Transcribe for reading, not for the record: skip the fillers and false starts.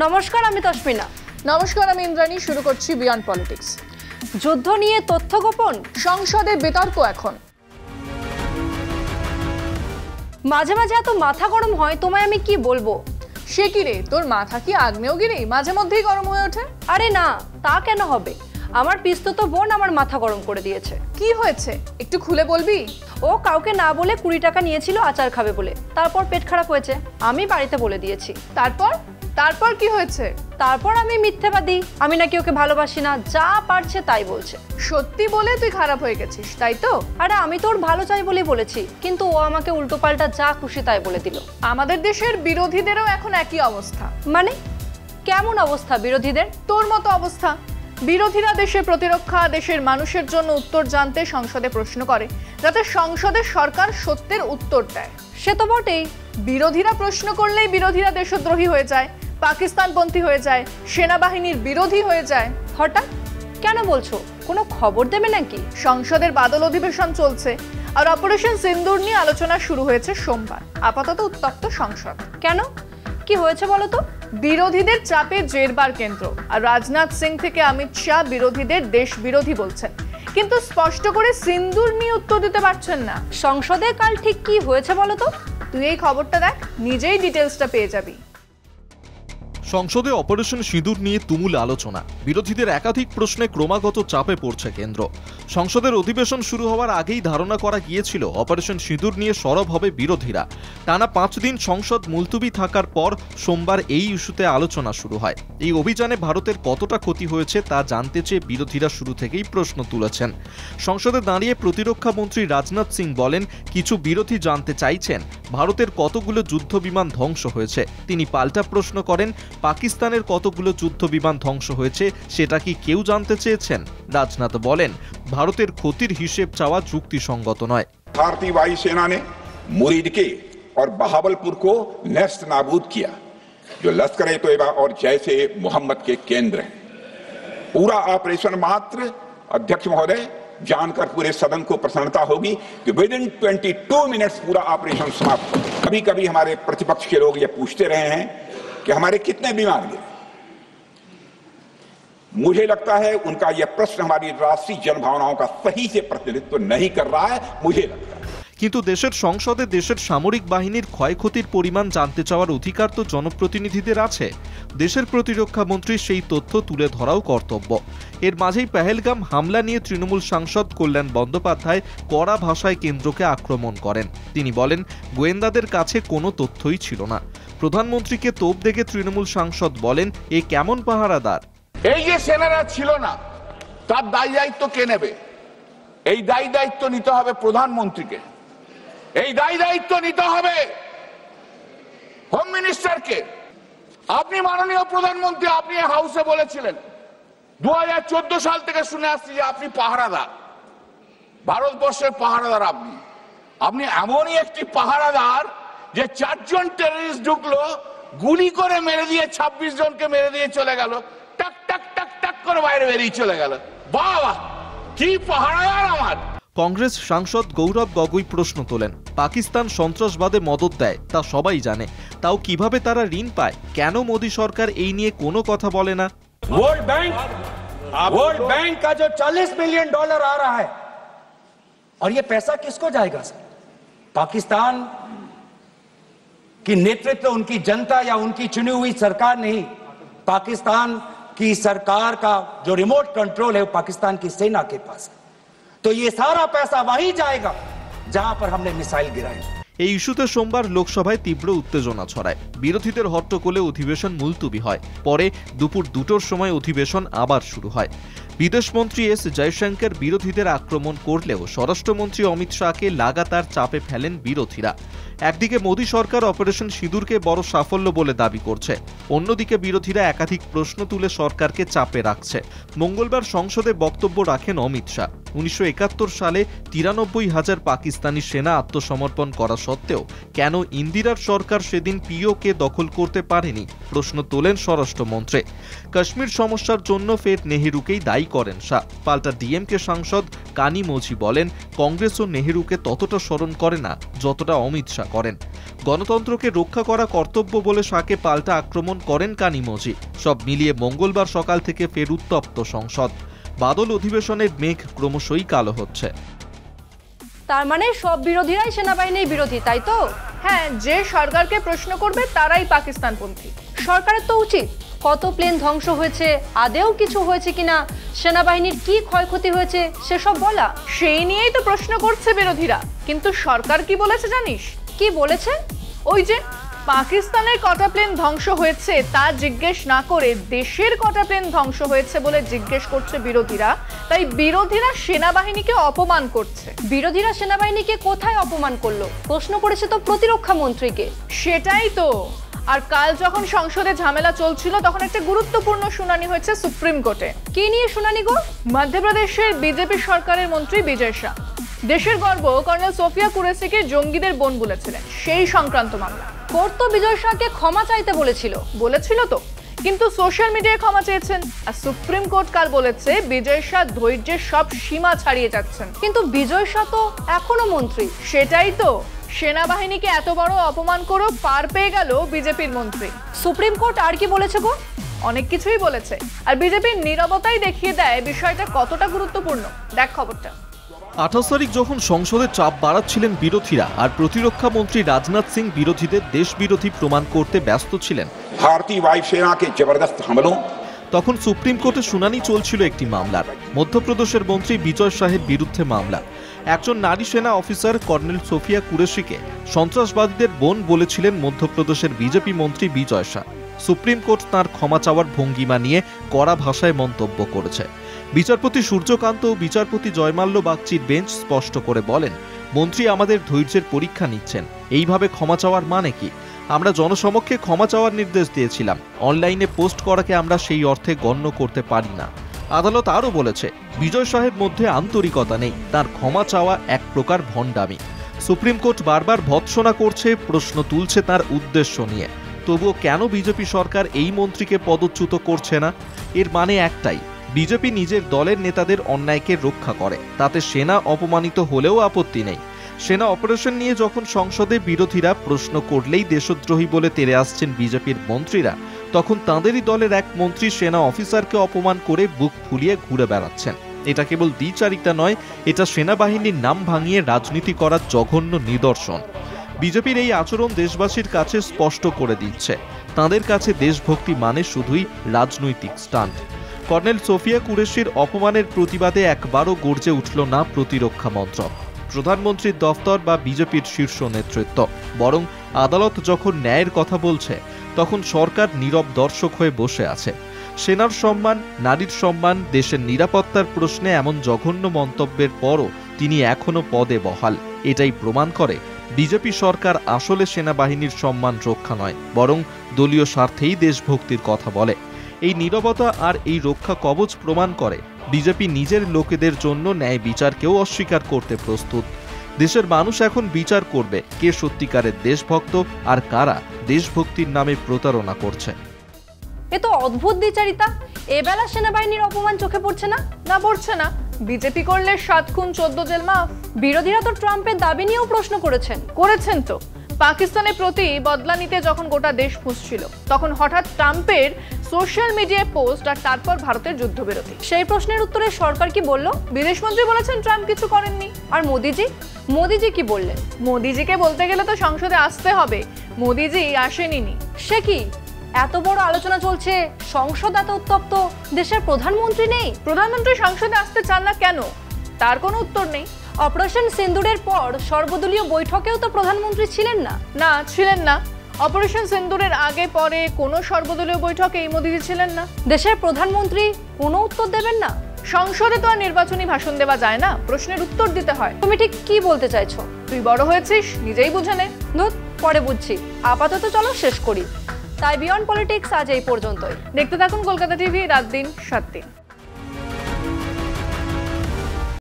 নমস্কার, আমি তসমিনা। নমস্কার, আমি ইন্দ্রাণী। শুরু করছি বিয়ন্ড পলিটিক্স। যুদ্ধ নিয়ে তথ্য গোপন, সংসদে বিতর্ক এখন। মাঝে মাঝে এত মাথা গরম হয়, তোমায় আমি কি বলবো। সে কি রে, তোর মাথা কি আগ্নেয়গিরি মাঝে মধ্যেই গরম হয়ে ওঠে? আরে না, তা কেন হবে? আমার পিস্তত বোন আমার মাথা গরম করে দিয়েছে। কি হয়েছে একটু খুলে বলবি? ও কাউকে না বলে 20 টাকা নিয়েছিল আচার খাবে বলে, তারপর পেট খারাপ হয়েছে। আমি বাড়িতে বলে দিয়েছি। তারপর কি হয়েছে? তারপর আমি মিথ্যেবাদী, আমি নাকি ওকে ভালোবাসি না, যা পারছে তাই বলছে। সত্যি বলে তুই খারাপ হয়ে গেছিস, তাই তো? আরে আমি তো ওর ভালো চাই বলেই বলেছি, কিন্তু ও আমাকে উল্টোপাল্টা যা খুশি তাই বলে দিল। আমাদের দেশের বিরোধীদেরও এখন একই অবস্থা। মানে কেমন অবস্থা বিরোধীদের? তোর মতো অবস্থা। বিরোধীরা দেশের প্রতিরক্ষা, দেশের মানুষের জন্য উত্তর জানতে সংসদে প্রশ্ন করে, যাতে সংসদের সরকার সত্যের উত্তর দেয়। সে তো বটেই। বিরোধীরা প্রশ্ন করলেই বিরোধীরা দেশদ্রোহী হয়ে যায়, পাকিস্তানপন্থী হয়ে যায়, সেনাবাহিনীর বিরোধী হয়ে যায়। হঠাৎ কেন বলছো? কোনো খবর দেবে নাকি? সংসদের বাদল অধিবেশন চলছে আর অপারেশন সিন্দুর নিয়ে আলোচনা শুরু হয়েছে সোমবার। আপাতত উত্তপ্ত সংসদ। কেন, কি হয়েছে বলো তো? বিরোধীদের চাপে জেরবার কেন্দ্র, আর রাজনাথ সিং থেকে অমিত শাহ বিরোধীদের দেশ বিরোধী বলছেন, কিন্তু স্পষ্ট করে সিন্দুর নিয়ে উত্তর দিতে পারছেন না। সংসদে কাল ঠিক কি হয়েছে বলো তো? তুই এই খবরটা দেখ, নিজেই ডিটেলসটা পেয়ে যাবি। সংসদে অপারেশন সিঁদুর নিয়ে তুমুল আলোচনা। বিরোধীদের একাধিক প্রশ্নে ক্রমাগত চাপে পড়ছে কেন্দ্র। সংসদের অধিবেশন শুরু হওয়ার আগেই ধারণা করা গিয়েছিল অপারেশন সিঁদুর নিয়ে সরব হবে বিরোধীরা। টানা 5 দিন সংসদ মুলতুবি থাকার পর সোমবার এই ইস্যুতে আলোচনা শুরু হয়। এই অভিযানে ভারতের কতটা ক্ষতি হয়েছে তা জানতে চেয়ে বিরোধীরা শুরু থেকেই প্রশ্ন তুলেছেন। সংসদে দাঁড়িয়ে প্রতিরক্ষা মন্ত্রী রাজনাথ সিং বলেন, কিছু বিরোধী জানতে চাইছেন ভারতের কতগুলো যুদ্ধ বিমান ধ্বংস হয়েছে। তিনি পাল্টা প্রশ্ন করেন, পাকিস্তানের কতগুলো যুদ্ধ বিমান ধ্বংস হয়েছে সেটা কি কেউ জানতে চেয়েছেন? রাজনাথ বলেন, ভারতের ক্ষতির হিসেব চাওয়া যুক্তিসঙ্গত নয়। भारतीय वायुसेना ने मुरीद के और बहावलपुर को नेस्त नाबूद किया, जो लश्कर ए तोयबा और जैश ए मोहम्मद के केंद्र हैं। पूरा ऑपरेशन मात्र, अध्यक्ष महोदय, जानकर पूरे सदन को प्रसन्नता होगी कि विद इन 22 मिनट्स पूरा ऑपरेशन समाप्त हो। कभी कभी हमारे प्रतिपक्ष के लोग ये पूछते रहे हैं कि हमारे कितने विमान गिरे। मुझे लगता है उनका यह प्रश्न हमारी राष्ट्रीय जनभावनाओं का सही से प्रतिनिधित्व नहीं कर रहा है, मुझे लगता है। কিন্তু দেশের সংসদে দেশের সামরিক বাহিনীর ক্ষয়ক্ষতির পরিমাণ জানতে চাওয়ার অধিকার তো জনপ্রতিনিধিদের আছে। দেশের প্রতিরক্ষা মন্ত্রীর সেই তথ্য তুলে ধরাও কর্তব্য। এর মাঝেই পেহেলগাম হামলা নিয়ে তৃণমূল সাংসদ কল্যাণ বন্দ্যোপাধ্যায় কড়া ভাষায় কেন্দ্রকে আক্রমণ করেন। তিনি বলেন, গোয়েন্দাদের কাছে কোনো তথ্যই ছিল না। প্রধানমন্ত্রীকে তোপ দেখে তৃণমূল সাংসদ বলেন, এ কেমন পাহারাদার? এই যে সেনারা ছিল না, তার দায় দায়িত্ব কে নেবে? এই দায় দায়িত্ব নিতে হবে প্রধানমন্ত্রীকে, এই দায় দায়িত্ব নিতে হবে হোম মিনিস্টারকে। আপনি মাননীয় প্রধানমন্ত্রী, আপনি হাউসে বলেছিলেন 2014 সাল থেকে শুনে আসছি যে আপনি পাহারাদার, ভারতবর্ষের পাহারাদার। আপনি এমনই একটি পাহারাদার যে 4 জন টেররিস্ট ঢুকলো, গুলি করে মেরে দিয়ে 26 জনকে মেরে দিয়ে চলে গেল, টাক টাক টাক টাক করে বাইরে বেরিয়ে চলে গেল। বাবা, কি পাহারাদার আমার! কংগ্রেস সাংসদ গৌরব গগৈ প্রশ্ন তোলেন, পাকিস্তান সন্ত্রাসবাদে মদত দেয় তা সবাই জানে, তাও কিভাবে তারা ঋণ পায়? কেন মোদী সরকার এই নিয়ে কোনো কথা বলে না? वर्ल्ड बैंक का जो $40 मिलियन आ रहा है, और ये पैसा किसको जाएगा सर? पाकिस्तान की नेतृत्व उनकी जनता या उनकी चुनी हुई सरकार नहीं, पाकिस्तान की सरकार का जो रिमोट कंट्रोल है वो पाकिस्तान की सेना के पास है। तो ये सारा पैसा वहीं जाएगा जहां पर हमने मिसाइल गिराई। এই ইস্যুতে সোমবার লোকসভায় তীব্র উত্তেজনা ছড়ায়। বিরোধীদের হট্টগোলে অধিবেশন মুলতুবি হয়। পরে দুপুর 2টোর সময় অধিবেশন আবার শুরু হয়। বিদেশমন্ত্রী এস জয়শঙ্কর বিরোধীদের আক্রমণ করলেও স্বরাষ্ট্রমন্ত্রী অমিত শাহকে লাগাতার চাপে ফেলেন বিরোধীরা। একদিকে মোদী সরকার অপারেশন সিঁদুরকে বড় সাফল্য বলে দাবি করছে, অন্যদিকে বিরোধীরা একাধিক প্রশ্ন তুলে সরকারকে চাপে রাখছে। মঙ্গলবার সংসদে বক্তব্য রাখেন অমিত শাহ। 1971 সালে 93,000 পাকিস্তানি সেনা আত্মসমর্পণ করা সত্ত্বেও কেন ইন্দিরার সরকার সেদিন পিওকে দখল করতে পারেনি প্রশ্ন তোলেন স্বরাষ্ট্রমন্ত্রী। কাশ্মীর সমস্যার জন্য ফের নেহেরুকেই দায়ী করেন শাহ। পাল্টা ডিএমকে সাংসদ কানিমোঝি বলেন, কংগ্রেস ও নেহেরুকে ততটা স্মরণ করে না যতটা অমিত শাহ করেন। গণতন্ত্রকে রক্ষা করা কর্তব্য বলে শাহকে পাল্টা আক্রমণ করেন কানিমোঝি। সব মিলিয়ে মঙ্গলবার সকাল থেকে ফের উত্তপ্ত সংসদ। বাদল অধিবেশনের মেঘ ক্রমশই কালো হচ্ছে। তার মানে সব বিরোধীরাই সেনাবাহিনীর বিরোধী, তাই তো? হ্যাঁ, যে সরকারকে প্রশ্ন করবে তারাই পাকিস্তানপন্থী। সরকারের তো উচিত কত প্লেন ধ্বংস হয়েছে, আদেও কিছু হয়েছে কিনা, সেনাবাহিনীর কি ক্ষয়ক্ষতি হয়েছে সেসব বলা। সেই নিয়েই তো প্রশ্ন করছে বিরোধীরা। কিন্তু সরকার কি বলেছে জানিস? কি বলেছে? ওই যে পাকিস্তানের কটা প্লেন ধ্বংস হয়েছে তা জিজ্ঞেস না করে দেশের কটা প্লেন ধ্বংস হয়েছে বলে জিজ্ঞেস করছে বিরোধীরা। তাই বিরোধীরা সেনাবাহিনীকে অপমান করছে। বিরোধীরা সেনাবাহিনীকে কোথায় অপমান করলো? প্রশ্ন করেছে তো প্রতিরক্ষা মন্ত্রীকে। সেটাই তো। আর কাল যখন সংসদে ঝামেলা চলছিল তখন একটা গুরুত্বপূর্ণ শুনানি হয়েছে সুপ্রিম কোর্টে। কি নিয়ে শুনানি গো? মধ্যপ্রদেশের বিজেপি সরকারের মন্ত্রী বিজয় শাহ দেশের গর্ব কর্নেল সোফিয়া কুরেশিকে জঙ্গিদের বোন বলেছিলেন, সেই সংক্রান্ত মামলা। কোর্ট তো বিজয় শাহকে ক্ষমা চাইতে বলেছিল তো, কিন্তু সোশ্যাল মিডিয়ায় ক্ষমা চেয়েছেন। আর সুপ্রিম কোর্ট কাল বলেছে বিজয় শাহ ধৈর্যের সব সীমা ছাড়িয়ে যাচ্ছেন। কিন্তু বিজয় শাহ তো এখনো মন্ত্রী। সেটাই তো, সেনাবাহিনীকে এত বড় অপমান করেও পার পেয়ে গেল বিজেপির মন্ত্রী। সুপ্রিম কোর্ট আর কি বলেছে গো? অনেক কিছুই বলেছে। আর বিজেপির নীরবতাই দেখিয়ে দেয় বিষয়টা কতটা গুরুত্বপূর্ণ। দেখ খবরটা। 28 তারিখ যখন সংসদে চাপ বাড়াচ্ছিলেন বিরোধীরা আর প্রতিরক্ষা মন্ত্রী রাজনাথ সিং বিরোধীদের দেশ বিরোধী প্রমাণ করতে ব্যস্ত ছিলেন, भारतीय वायुसेना के जबरदस्त हमलों তখন সুপ্রিম কোর্টে শুনানি চলছিল একটি মামলার। মধ্যপ্রদেশের মন্ত্রী বিজয় শাহের বিরুদ্ধে মামলা। একজন নারী সেনা অফিসার কর্নেল সোফিয়া কুরেশিকে সন্ত্রাসবাদীদের বোন বলেছিলেন মধ্যপ্রদেশের বিজেপি মন্ত্রী বিজয় শাহ। সুপ্রিম কোর্ট তাঁর ক্ষমা চাওয়ার ভঙ্গিমা নিয়ে কড়া ভাষায় মন্তব্য করেছে। বিচারপতি সূর্যকান্ত ও বিচারপতি জয়মাল্য বাগচির বেঞ্চ স্পষ্ট করে বলেন, মন্ত্রী আমাদের ধৈর্যের পরীক্ষা নিচ্ছেন। এইভাবে ক্ষমা চাওয়ার মানে কি? আমরা জনসমক্ষে ক্ষমা চাওয়ার নির্দেশ দিয়েছিলাম। অনলাইনে পোস্ট করাকে আমরা সেই অর্থে গণ্য করতে পারি না। আদালত আরও বলেছে, বিজয় শাহের মধ্যে আন্তরিকতা নেই, তার ক্ষমা চাওয়া এক প্রকার ভণ্ডামি। সুপ্রিম কোর্ট বারবার ভৎসনা করছে, প্রশ্ন তুলছে তার উদ্দেশ্য নিয়ে। তবুও কেন বিজেপি সরকার এই মন্ত্রীকে পদচ্যুত করছে না? এর মানে একটাই, বিজেপি নিজের দলের নেতাদের অন্যায়কে রক্ষা করে, তাতে সেনা অপমানিত হলেও আপত্তি নেই। সেনা অপারেশন নিয়ে যখন সংসদে বিরোধীরা প্রশ্ন করলেই দেশদ্রোহী বলে তেড়ে আসছেন বিজেপির মন্ত্রীরা, তখন তাঁদেরই দলের এক মন্ত্রী সেনা অফিসারকে অপমান করে বুক ফুলিয়ে ঘুরে বেড়াচ্ছেন। এটা কেবল দ্বিচারিতা নয়, এটা সেনাবাহিনীর নাম ভাঙিয়ে রাজনীতি করার জঘন্য নিদর্শন। বিজেপির এই আচরণ দেশবাসীর কাছে স্পষ্ট করে দিচ্ছে, তাঁদের কাছে দেশভক্তি মানে শুধুই রাজনৈতিক স্টান্ট। কর্নেল সোফিয়া কুরেশির অপমানের প্রতিবাদে একবারও গর্জে উঠল না প্রতিরক্ষা মন্ত্রক, প্রধানমন্ত্রীর দফতর বা বিজেপির শীর্ষ নেতৃত্ব। বরং আদালত যখন ন্যায়ের কথা বলছে, তখন সরকার নীরব দর্শক হয়ে বসে আছে। সেনার সম্মান, নারীর সম্মান, দেশের নিরাপত্তার প্রশ্নে এমন জঘন্য মন্তব্যের পরও তিনি এখনো পদে বহাল। এটাই প্রমাণ করে বিজেপি সরকার আসলে সেনাবাহিনীর সম্মান রক্ষা নয়, বরং দলীয় স্বার্থেই দেশভক্তির কথা বলে। এই নীরবতা আর এই রক্ষা কবচ প্রমাণ করে বিজেপি নিজের লোকেদের জন্য ন্যায় বিচারকেও অস্বীকার করতে প্রস্তুত। দেশের মানুষ এখন বিচার করবে কে সত্যিকারের দেশভক্ত আর কারা দেশভক্তির নামে প্রতারণা করছে। এ তো অদ্ভুত দ্বিচারিতা। এবেলা সেনাবাহিনীর অপমান চোখে পড়ছে না? না, পড়ছে না। বিজেপি করলে 7 খুন 14 জেল মাফ। বিরোধীরা তো ট্রাম্পের দাবি নিয়েও প্রশ্ন করেছেন তো। পাকিস্তানের প্রতি বদলা নিতে যখন গোটা দেশ ফুঁসছিল, তখন হঠাৎ ট্রাম্পের সোশ্যাল মিডিয়ায় পোস্ট আর তারপর ভারতের যুদ্ধবিরতি। সেই প্রশ্নের উত্তরে সরকার কি বলল? বিদেশমন্ত্রী বলেছেন ট্রাম্প কিছু করেননি। আর মোদিজি কি বললেন? মোদিজিকে বলতে গেলে তো সংসদে আসতে হবে, মোদিজি আসেনি। সে কি? এত বড় আলোচনা চলছে, সংসদ এত উত্তপ্ত, দেশের প্রধানমন্ত্রী নেই? প্রধানমন্ত্রী সংসদে আসতে চান না কেন, তার কোনো উত্তর নেই। অপারেশন সিন্দুরের পর সর্বদলীয় বৈঠকেও তো প্রধানমন্ত্রী ছিলেন না। না, ছিলেন না। অপারেশন সিন্দুরের আগে পরে কোনো সর্বদলীয় বৈঠকে এই মোদিজি ছিলেন না। দেশের প্রধানমন্ত্রী কোনো উত্তর দেবেন না? সংসদে তো আর নির্বাচনী ভাষণ দেওয়া যায় না, প্রশ্নের উত্তর দিতে হয়। তুমি ঠিক কি বলতে চাইছো? তুই বড় হয়েছিস, নিজেই বুঝে নে। পরে বুঝছি, আপাতত চলো শেষ করি। তাই বিয়ন্ড পলিটিক্স আজ এই পর্যন্তই। দেখতে থাকুন কলকাতা টিভি, রাত দিন 7 দিন।